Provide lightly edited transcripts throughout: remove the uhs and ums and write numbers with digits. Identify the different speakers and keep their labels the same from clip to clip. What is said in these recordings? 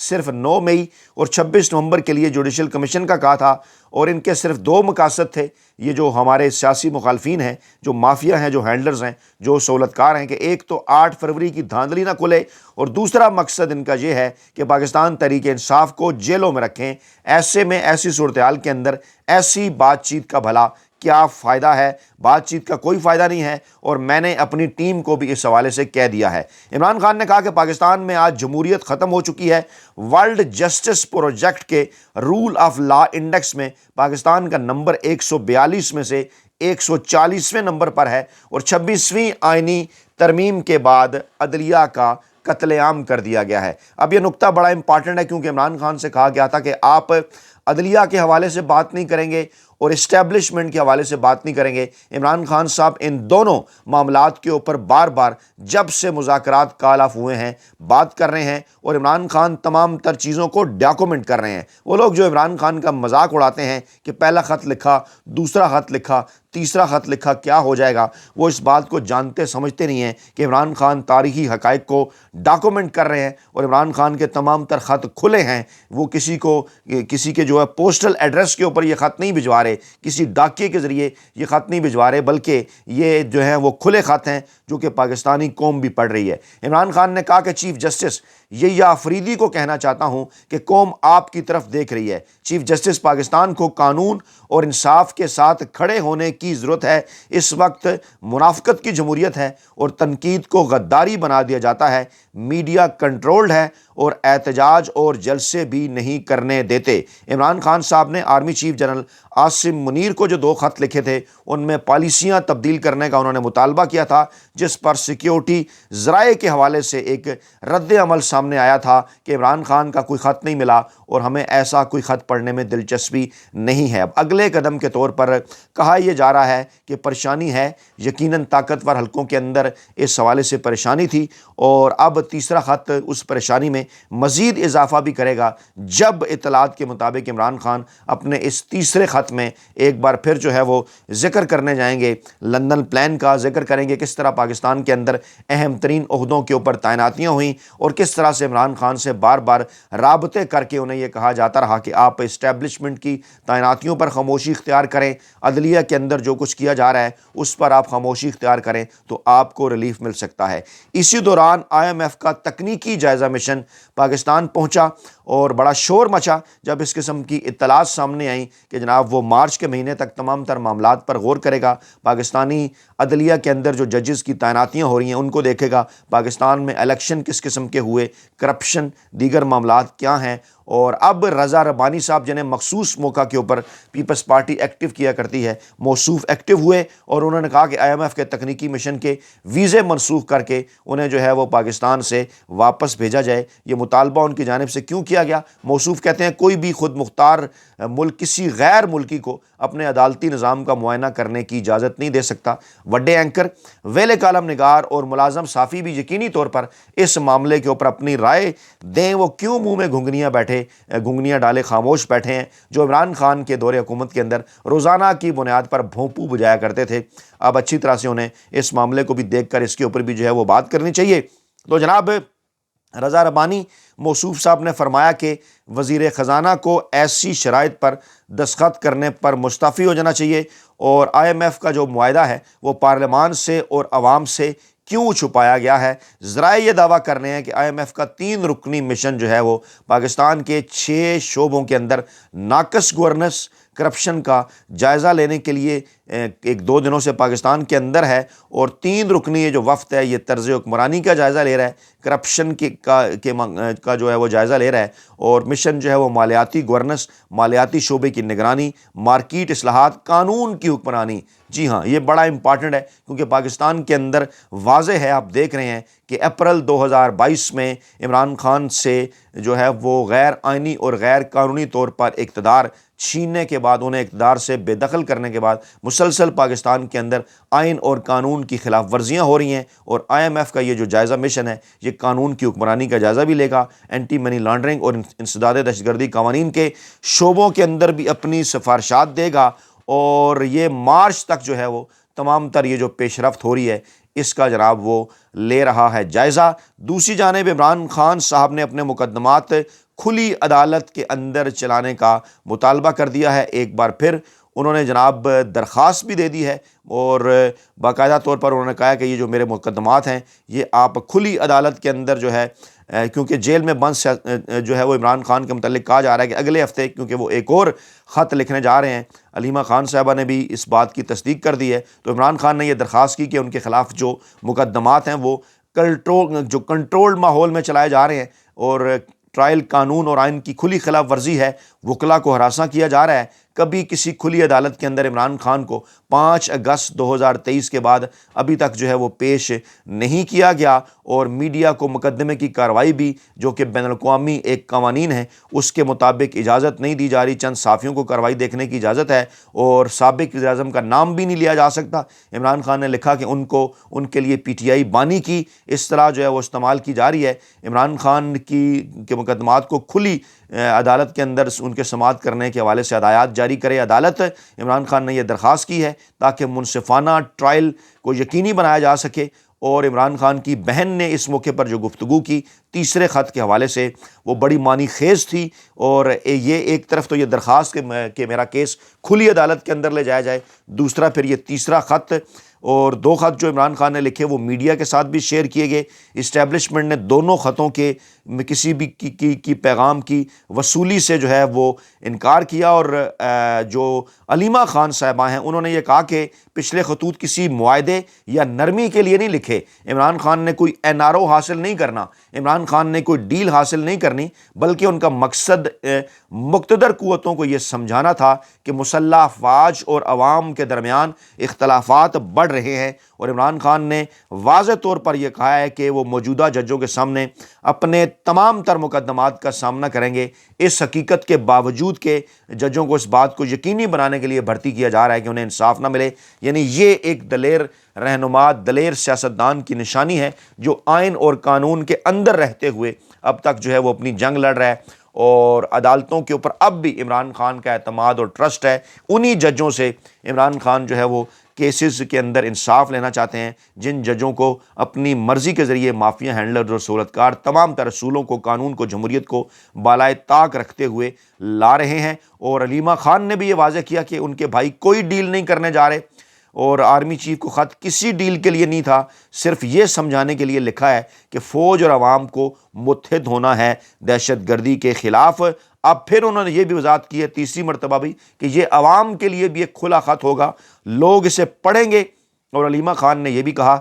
Speaker 1: صرف 9 مئی اور 26 نومبر کے لیے جوڈیشل کمیشن کا کہا تھا، اور ان کے صرف 2 مقاصد تھے، یہ جو ہمارے سیاسی مخالفین ہیں، جو مافیا ہیں، جو ہینڈلرز ہیں، جو سہولت کار ہیں، کہ ایک تو 8 فروری کی دھاندلی نہ کھلے، اور دوسرا مقصد ان کا یہ ہے کہ پاکستان تحریک انصاف کو جیلوں میں رکھیں۔ ایسے میں ایسی صورتحال کے اندر ایسی بات چیت کا بھلا کیا فائدہ ہے؟ بات چیت کا کوئی فائدہ نہیں ہے، اور میں نے اپنی ٹیم کو بھی اس حوالے سے کہہ دیا ہے۔ عمران خان نے کہا کہ پاکستان میں آج جمہوریت ختم ہو چکی ہے۔ ورلڈ جسٹس پروجیکٹ کے رول آف لا انڈیکس میں پاکستان کا نمبر 142 میں سے 140ویں نمبر پر ہے، اور 26ویں آئینی ترمیم کے بعد عدلیہ کا قتل عام کر دیا گیا ہے۔ اب یہ نقطہ بڑا امپارٹنٹ ہے، کیونکہ عمران خان سے کہا گیا تھا کہ آپ عدلیہ کے حوالے سے بات نہیں کریں گے اور اسٹیبلشمنٹ کے حوالے سے بات نہیں کریں گے۔ عمران خان صاحب ان دونوں معاملات کے اوپر بار بار جب سے مذاکرات کال آف ہوئے ہیں بات کر رہے ہیں، اور عمران خان تمام تر چیزوں کو ڈاکومنٹ کر رہے ہیں۔ وہ لوگ جو عمران خان کا مذاق اڑاتے ہیں کہ پہلا خط لکھا، دوسرا خط لکھا، تیسرا خط لکھا، کیا ہو جائے گا، وہ اس بات کو جانتے سمجھتے نہیں ہیں کہ عمران خان تاریخی حقائق کو ڈاکومنٹ کر رہے ہیں، اور عمران خان کے تمام تر خط کھلے ہیں۔ وہ کسی کے جو ہے پوسٹل ایڈریس کے اوپر یہ خط نہیں بھجوا رہے، کسی ڈاکیے کے ذریعے یہ خط نہیں بھجوا رہے، بلکہ یہ جو ہیں وہ کھلے خط ہیں جو کہ پاکستانی قوم بھی پڑھ رہی ہے۔ عمران خان نے کہا کہ چیف جسٹس یہ آفریدی کو کہنا چاہتا ہوں کہ قوم آپ کی طرف دیکھ رہی ہے۔ چیف جسٹس پاکستان کو قانون اور انصاف کے ساتھ کھڑے ہونے کی ضرورت ہے۔ اس وقت منافقت کی جمہوریت ہے اور تنقید کو غداری بنا دیا جاتا ہے، میڈیا کنٹرولڈ ہے اور احتجاج اور جلسے بھی نہیں کرنے دیتے۔ عمران خان صاحب نے army chief general Asim Munir کو جو 2 خط لکھے تھے، ان میں پالیسیاں تبدیل کرنے کا انہوں نے مطالبہ کیا تھا، جس پر سیکیورٹی ذرائع کے حوالے سے ایک رد عمل سامنے آیا تھا کہ عمران خان کا کوئی خط نہیں ملا اور ہمیں ایسا کوئی خط پڑھنے میں دلچسپی نہیں ہے۔ اب اگلے قدم کے طور پر کہا یہ جا رہا ہے کہ پریشانی ہے، یقیناً طاقتور حلقوں کے اندر اس حوالے سے پریشانی تھی، اور اب تیسرا خط اس پریشانی میں مزید اضافہ بھی کرے گا، جب اطلاعات کے مطابق عمران خان اپنے اس تیسرے خط میں ایک بار پھر جو ہے وہ ذکر کرنے جائیں گے، لندن پلان کا ذکر کریں گے، کس طرح پاکستان کے اندر اہم ترین عہدوں کے اوپر تعیناتیاں ہوئیں، اور کس طرح سے عمران خان سے بار بار رابطے کر کے انہیں یہ کہا جاتا رہا کہ آپ اسٹیبلشمنٹ کی تعیناتیوں پر خاموشی اختیار کریں، عدلیہ کے اندر جو کچھ کیا جا رہا ہے اس پر آپ خاموشی اختیار کریں تو آپ کو ریلیف مل سکتا ہے۔ اسی دوران IMF کا تکنیکی جائزہ مشن پاکستان پہنچا، اور بڑا شور مچا جب اس قسم کی اطلاعات سامنے آئیں کہ جناب وہ مارچ کے مہینے تک تمام تر معاملات پر غور کرے گا، پاکستانی عدلیہ کے اندر جو ججز کی تعیناتیاں ہو رہی ہیں ان کو دیکھے گا، پاکستان میں الیکشن کس قسم کے ہوئے، کرپشن، دیگر معاملات کیا ہیں۔ اور اب رضا ربانی صاحب جنہیں مخصوص موقع کے اوپر پیپلز پارٹی ایکٹیو کیا کرتی ہے، موصوف ایکٹیو ہوئے، اور انہوں نے کہا کہ IMF کے تکنیکی مشن کے ویزے منسوخ کر کے انہیں جو ہے وہ پاکستان سے واپس بھیجا جائے۔ یہ مطالبہ ان کی جانب سے کیوں کیا گیا؟ موصوف کہتے ہیں کوئی بھی خود مختار ملک کسی غیر ملکی کو اپنے عدالتی نظام کا معائنہ کرنے کی اجازت نہیں دے سکتا۔ وڈے اینکر، ویلے کالم نگار اور ملازم صحافی بھی یقینی طور پر اس معاملے کے اوپر اپنی رائے دیں، وہ کیوں منہ میں گھنگنیاں ڈالے خاموش بیٹھے ہیں، جو عمران خان کے دور حکومت کے اندر روزانہ کی بنیاد پر بھونپو بجایا کرتے تھے۔ اب اچھی طرح سے انہیں اس معاملے کو بھی دیکھ کر اس کے اوپر بھی جو ہے وہ بات کرنی چاہیے۔ تو جناب رضا ربانی موصوف صاحب نے فرمایا کہ وزیر خزانہ کو ایسی شرائط پر دستخط کرنے پر مستعفی ہو جانا چاہیے، اور IMF کا جو معاہدہ ہے وہ پارلیمان سے اور عوام سے کیوں چھپایا گیا ہے؟ ذرائع یہ دعویٰ کر رہے ہیں کہ IMF کا 3 رکنی مشن جو ہے وہ پاکستان کے 6 شعبوں کے اندر ناقص گورننس، کرپشن کا جائزہ لینے کے لیے 1-2 دنوں سے پاکستان کے اندر ہے، اور 3 رکنی یہ جو وفد ہے یہ طرز حکمرانی کا جائزہ لے رہا ہے، کرپشن کا جو ہے وہ جائزہ لے رہا ہے، اور مشن جو ہے وہ مالیاتی گورننس، مالیاتی شعبے کی نگرانی، مارکیٹ اصلاحات، قانون کی حکمرانی۔ جی ہاں، یہ بڑا امپارٹنٹ ہے، کیونکہ پاکستان کے اندر واضح ہے، آپ دیکھ رہے ہیں کہ اپریل 2022 میں عمران خان سے جو ہے وہ غیر آئینی اور غیر قانونی طور پر اقتدار چھیننے کے بعد، انہیں اقتدار سے بے دخل کرنے کے بعد مسلسل پاکستان کے اندر آئین اور قانون کی خلاف ورزیاں ہو رہی ہیں، اور IMF کا یہ جو جائزہ مشن ہے یہ قانون کی حکمرانی کا جائزہ بھی لے گا، اینٹی منی لانڈرنگ اور انسداد دہشت گردی قوانین کے شعبوں کے اندر بھی اپنی سفارشات دے گا، اور یہ مارچ تک جو ہے وہ تمام تر یہ جو پیش رفت ہو رہی ہے اس کا جناب وہ لے رہا ہے جائزہ۔ دوسری جانب عمران خان صاحب نے اپنے مقدمات کھلی عدالت کے اندر چلانے کا مطالبہ کر دیا ہے۔ ایک بار پھر انہوں نے جناب درخواست بھی دے دی ہے اور باقاعدہ طور پر انہوں نے کہا کہ یہ جو میرے مقدمات ہیں یہ آپ کھلی عدالت کے اندر جو ہے، کیونکہ جیل میں بند جو ہے وہ عمران خان کے متعلق کہا جا رہا ہے کہ اگلے ہفتے، کیونکہ وہ ایک اور خط لکھنے جا رہے ہیں، علیمہ خان صاحبہ نے بھی اس بات کی تصدیق کر دی ہے، تو عمران خان نے یہ درخواست کی کہ ان کے خلاف جو مقدمات ہیں وہ کنٹرول ماحول میں چلائے جا رہے ہیں اور ٹرائل قانون اور آئین کی کھلی خلاف ورزی ہے، وکلاء کو ہراساں کیا جا رہا ہے۔ کبھی کسی کھلی عدالت کے اندر عمران خان کو 5 اگست 2023 کے بعد ابھی تک جو ہے وہ پیش نہیں کیا گیا، اور میڈیا کو مقدمے کی کارروائی بھی جو کہ بین الاقوامی ایک قوانین ہے اس کے مطابق اجازت نہیں دی جا رہی۔ چند صحافیوں کو کارروائی دیکھنے کی اجازت ہے اور سابق وزیر اعظم کا نام بھی نہیں لیا جا سکتا۔ عمران خان نے لکھا کہ ان کے لیے پی ٹی آئی بانی کی اصطلاح جو ہے وہ استعمال کی جا رہی ہے۔ عمران خان کے مقدمات کو کھلی عدالت کے اندر ان کے سماعت کرنے کے حوالے سے ہدایات جاری کرے عدالت۔ عمران خان نے یہ درخواست کی ہے تاکہ منصفانہ ٹرائل کو یقینی بنایا جا سکے، اور عمران خان کی بہن نے اس موقع پر جو گفتگو کی تیسرے خط کے حوالے سے وہ بڑی معنی خیز تھی، اور یہ ایک طرف تو یہ درخواست کہ میرا کیس کھلی عدالت کے اندر لے جایا جائے، دوسرا پھر یہ تیسرا خط اور 2 خط جو عمران خان نے لکھے وہ میڈیا کے ساتھ بھی شیئر کیے گئے۔ اسٹیبلشمنٹ نے دونوں خطوں کے کسی بھی کی پیغام کی وصولی سے جو ہے وہ انکار کیا، اور جو علیمہ خان صاحبہ ہیں انہوں نے یہ کہا کہ پچھلے خطوط کسی معاہدے یا نرمی کے لیے نہیں لکھے۔ عمران خان نے کوئی NRO حاصل نہیں کرنا، عمران خان نے کوئی ڈیل حاصل نہیں کرنی، بلکہ ان کا مقصد مقتدر قوتوں کو یہ سمجھانا تھا کہ مسلح افواج اور عوام کے درمیان اختلافات بڑھ رہے ہیں، اور عمران خان نے واضح طور پر یہ کہا ہے کہ وہ موجودہ ججوں کے سامنے اپنے تمام تر مقدمات کا سامنا کریں گے، اس حقیقت کے باوجود کہ ججوں کو اس بات کو یقینی بنانے کے لیے بھرتی کیا جا رہا ہے کہ انہیں انصاف نہ ملے۔ یعنی یہ ایک دلیر رہنما، دلیر سیاستدان کی نشانی ہے جو آئین اور قانون کے اندر رہتے ہوئے اب تک جو ہے وہ اپنی جنگ لڑ رہا ہے، اور عدالتوں کے اوپر اب بھی عمران خان کا اعتماد اور ٹرسٹ ہے۔ انہی ججوں سے عمران خان جو ہے وہ کیسز کے اندر انصاف لینا چاہتے ہیں، جن ججوں کو اپنی مرضی کے ذریعے مافیا ہینڈلر اور سہولتکار تمام تر اصولوں کو، قانون کو، جمہوریت کو بالائے طاق رکھتے ہوئے لا رہے ہیں۔ اور علیمہ خان نے بھی یہ واضح کیا کہ ان کے بھائی کوئی ڈیل نہیں کرنے جا رہے، اور آرمی چیف کو خط کسی ڈیل کے لیے نہیں تھا، صرف یہ سمجھانے کے لیے لکھا ہے کہ فوج اور عوام کو متحد ہونا ہے دہشت گردی کے خلاف۔ اب پھر انہوں نے یہ بھی وضاحت کی ہے تیسری مرتبہ بھی کہ یہ عوام کے لیے بھی ایک کھلا خط ہوگا، لوگ اسے پڑھیں گے۔ اور علیمہ خان نے یہ بھی کہا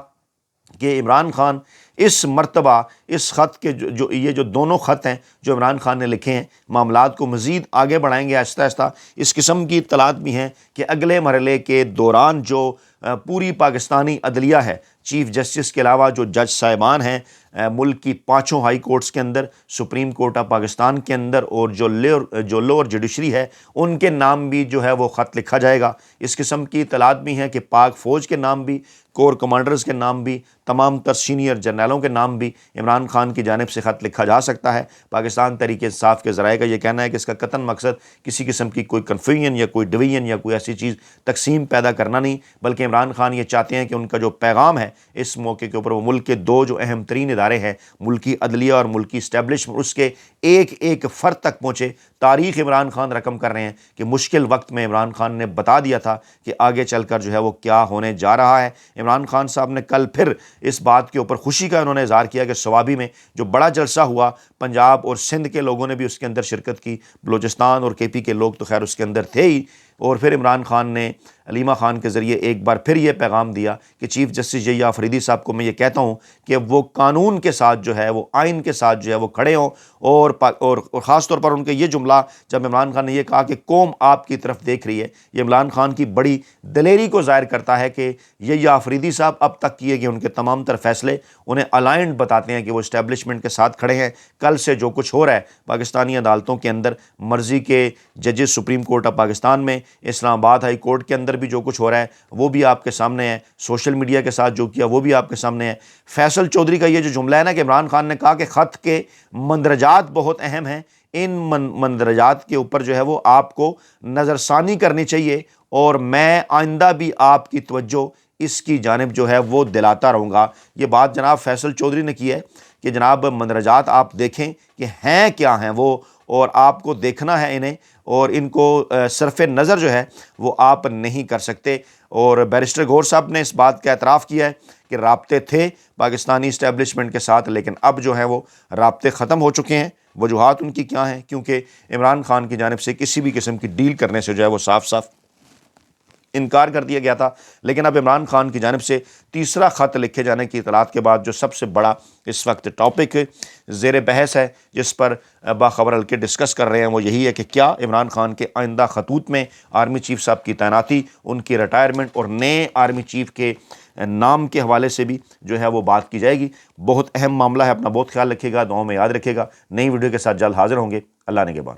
Speaker 1: کہ عمران خان اس مرتبہ اس خط کے یہ جو دونوں خط ہیں جو عمران خان نے لکھے ہیں، معاملات کو مزید آگے بڑھائیں گے آہستہ آہستہ۔ اس قسم کی اطلاعات بھی ہیں کہ اگلے مرحلے کے دوران جو پوری پاکستانی عدلیہ ہے، چیف جسٹس کے علاوہ جو جج صاحبان ہیں ملک کی 5 ہائی کورٹس کے اندر، سپریم کورٹ آف پاکستان کے اندر، اور جو لوور جوڈیشری ہے ان کے نام بھی جو ہے وہ خط لکھا جائے گا۔ اس قسم کی اطلاعات بھی ہیں کہ پاک فوج کے نام بھی، کور کمانڈرز کے نام بھی، تمام تر سینئر جرنیلوں کے نام بھی عمران خان کی جانب سے خط لکھا جا سکتا ہے۔ پاکستان تحریک انصاف کے ذرائع کا یہ کہنا ہے کہ اس کا قطعاً مقصد کسی قسم کی کوئی کنفیوژن یا کوئی ڈویژن یا کوئی ایسی چیز تقسیم پیدا کرنا نہیں، بلکہ عمران خان یہ چاہتے ہیں کہ ان کا جو پیغام ہے اس موقع کے اوپر وہ ملک کے 2 جو اہم ترین ادارے ہیں، ملکی عدلیہ اور ملکی اسٹیبلشمنٹ، اس کے ایک ایک فرد تک پہنچے۔ تاریخ عمران خان رقم کر رہے ہیں کہ مشکل وقت میں عمران خان نے بتا دیا تھا کہ آگے چل کر جو ہے وہ کیا ہونے جا رہا ہے۔ عمران خان صاحب نے کل پھر اس بات کے اوپر خوشی کا انہوں نے اظہار کیا کہ سوابی میں جو بڑا جلسہ ہوا، پنجاب اور سندھ کے لوگوں نے بھی اس کے اندر شرکت کی، بلوچستان اور KP کے لوگ تو خیر اس کے اندر تھے ہی۔ اور پھر عمران خان نے علیمہ خان کے ذریعے ایک بار پھر یہ پیغام دیا کہ چیف جسٹس یحییٰ آفریدی صاحب کو میں یہ کہتا ہوں کہ وہ قانون کے ساتھ جو ہے وہ آئین کے ساتھ جو ہے وہ کھڑے ہوں، اور خاص طور پر ان کے یہ جملہ جب عمران خان نے یہ کہا کہ قوم آپ کی طرف دیکھ رہی ہے، یہ عمران خان کی بڑی دلیری کو ظاہر کرتا ہے کہ یحییٰ آفریدی صاحب اب تک کیے گئے ان کے تمام تر فیصلے انہیں الائنڈ بتاتے ہیں کہ وہ اسٹیبلشمنٹ کے ساتھ کھڑے ہیں۔ کل سے جو کچھ ہو رہا ہے پاکستانی عدالتوں کے اندر، مرضی کے ججز سپریم کورٹ آف پاکستان میں، اسلام آباد ہائی کورٹ کے اندر بھی جو کچھ ہو رہا ہے وہ بھی آپ کے سامنے ہے، سوشل میڈیا کے ساتھ جو کیا وہ بھی آپ کے سامنے ہے۔ فیصل چودھری کا یہ جو جملہ ہے نا کہ عمران خان نے کہا کہ خط کے مندرجات بہت اہم ہیں، ان مندرجات کے اوپر جو ہے وہ آپ کو نظر ثانی کرنی چاہیے، اور میں آئندہ بھی آپ کی توجہ اس کی جانب جو ہے وہ دلاتا رہوں گا۔ یہ بات جناب فیصل چودھری نے کی ہے کہ جناب مندرجات آپ دیکھیں کہ ہیں کیا ہیں وہ، اور آپ کو دیکھنا ہے انہیں، اور ان کو صرف نظر جو ہے وہ آپ نہیں کر سکتے۔ اور بیرسٹر گور صاحب نے اس بات کا اعتراف کیا ہے کہ رابطے تھے پاکستانی اسٹیبلشمنٹ کے ساتھ، لیکن اب جو ہیں وہ رابطے ختم ہو چکے ہیں۔ وجوہات ان کی کیا ہیں؟ کیونکہ عمران خان کی جانب سے کسی بھی قسم کی ڈیل کرنے سے جو ہے وہ صاف صاف انکار کر دیا گیا تھا۔ لیکن اب عمران خان کی جانب سے تیسرا خط لکھے جانے کی اطلاعات کے بعد جو سب سے بڑا اس وقت ٹاپک زیر بحث ہے، جس پر باخبر حلقے ڈسکس کر رہے ہیں، وہ یہی ہے کہ کیا عمران خان کے آئندہ خطوط میں آرمی چیف صاحب کی تعیناتی، ان کی ریٹائرمنٹ اور نئے آرمی چیف کے نام کے حوالے سے بھی جو ہے وہ بات کی جائے گی۔ بہت اہم معاملہ ہے، اپنا بہت خیال رکھیے گا، دعاؤں میں یاد رکھیے گا۔ نئی ویڈیو کے ساتھ جلد حاضر ہوں گے۔ اللہ نگہبان۔